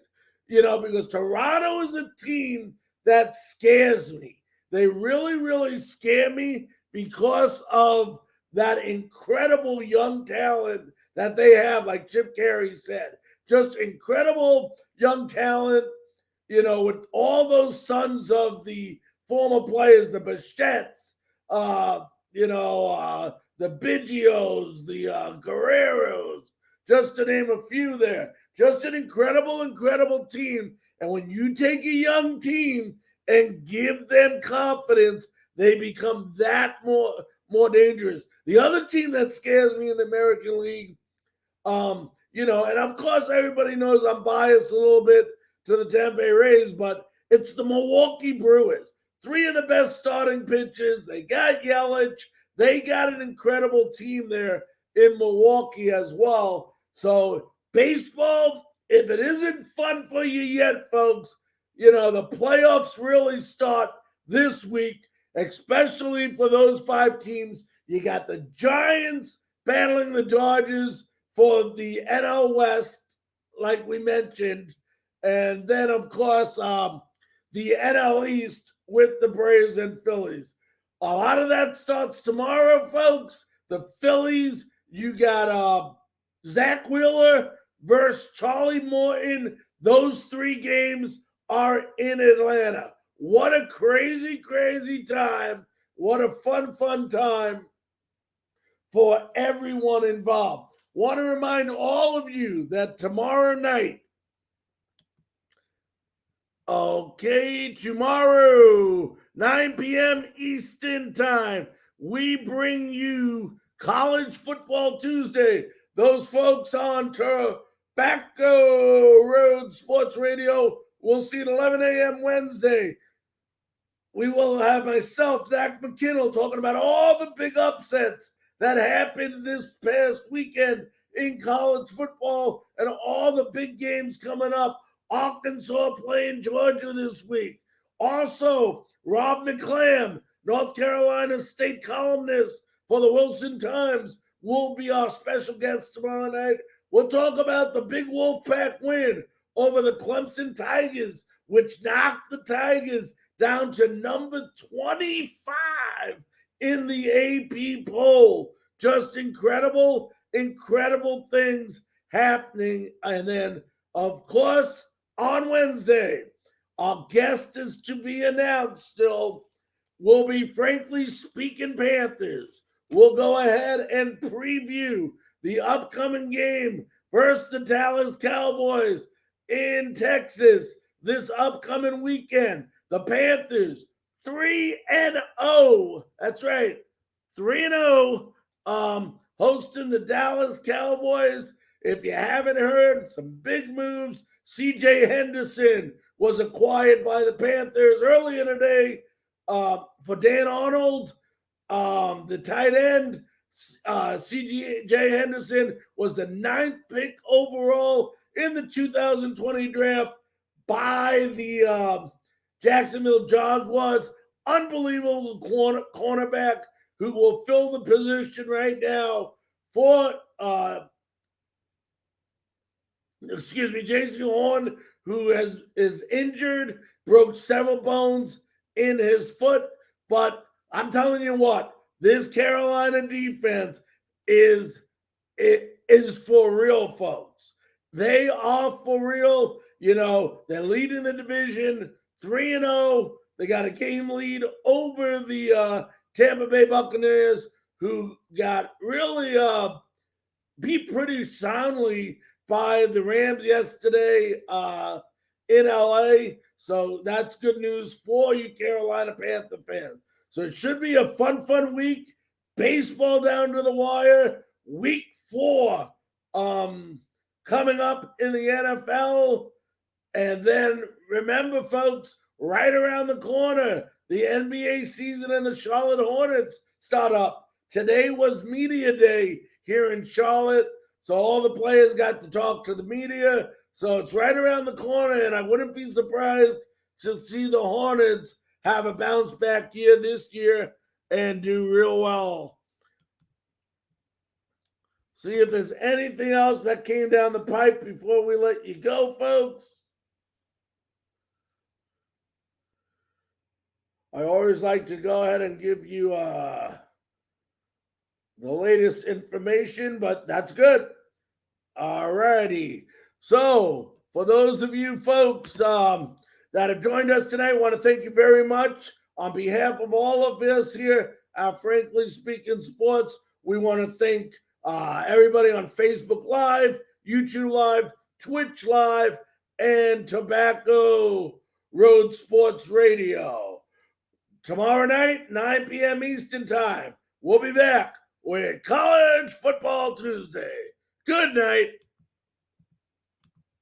because Toronto is a team that scares me. They really, really scare me because of that incredible young talent that they have, like Chip Caray said. Just incredible young talent, with all those sons of the former players, the Bichettes, the Biggios, the Guerreros, just to name a few there. Just an incredible, incredible team. And when you take a young team and give them confidence, they become that more dangerous. The other team that scares me in the American League, and of course everybody knows I'm biased a little bit to the Tampa Bay Rays, but it's the Milwaukee Brewers. 3 of the best starting pitchers. They got Yelich. They got an incredible team there in Milwaukee as well. So baseball, if it isn't fun for you yet, folks, the playoffs really start this week. especially for those 5 teams. You got the Giants battling the Dodgers for the NL West, like we mentioned. And then, of course, the NL East with the Braves and Phillies. A lot of that starts tomorrow, folks. The Phillies, you got Zach Wheeler versus Charlie Morton. Those 3 games are in Atlanta. What a crazy, crazy time. What a fun time for everyone involved. Want to remind all of you that tomorrow night, tomorrow, 9 p.m. Eastern Time, we bring you College Football Tuesday. Those folks on Tobacco Road Sports Radio will see at 11 a.m. Wednesday. We will have myself, Zach McKinnell, talking about all the big upsets that happened this past weekend in college football and all the big games coming up. Arkansas playing Georgia this week. Also, Rob McClam, North Carolina State columnist for the Wilson Times, will be our special guest tomorrow night. We'll talk about the big Wolfpack win over the Clemson Tigers, which knocked the Tigers down to number 25 in the AP poll. Just incredible things happening. And then, of course, on Wednesday, our guest is to be announced still, will be Frankly Speaking Panthers. We'll go ahead and preview the upcoming game versus the Dallas Cowboys in Texas this upcoming weekend. The Panthers, 3-0. That's right, 3-0. Hosting the Dallas Cowboys. If you haven't heard, some big moves. C.J. Henderson was acquired by the Panthers earlier today for Dan Arnold. The tight end, C.J. Henderson, was the 9th pick overall in the 2020 draft by the Jacksonville Jaguars. Unbelievable cornerback who will fill the position right now for Jason Horn, who is injured, broke several bones in his foot. But I'm telling you what, this Carolina defense is for real, folks. They are for real. You know, they're leading the division 3-0. They got a game lead over the Tampa Bay Buccaneers, who got really beat pretty soundly by the Rams yesterday in LA. So that's good news for you Carolina Panther fans. So it should be a fun week. Baseball down to the wire. Week 4 coming up in the NFL. And then remember, folks, right around the corner, the NBA season and the Charlotte Hornets start up. Today was media day here in Charlotte. So all the players got to talk to the media. So it's right around the corner, and I wouldn't be surprised to see the Hornets have a bounce back year this year and do real well. See if there's anything else that came down the pipe before we let you go, folks. I always like to go ahead and give you the latest information, but that's good. All righty. So for those of you folks that have joined us tonight, I want to thank you very much. On behalf of all of us here at Frankly Speaking Sports, we want to thank everybody on Facebook Live, YouTube Live, Twitch Live, and Tobacco Road Sports Radio. Tomorrow night, 9 p.m. Eastern Time, we'll be back with College Football Tuesday. Good night.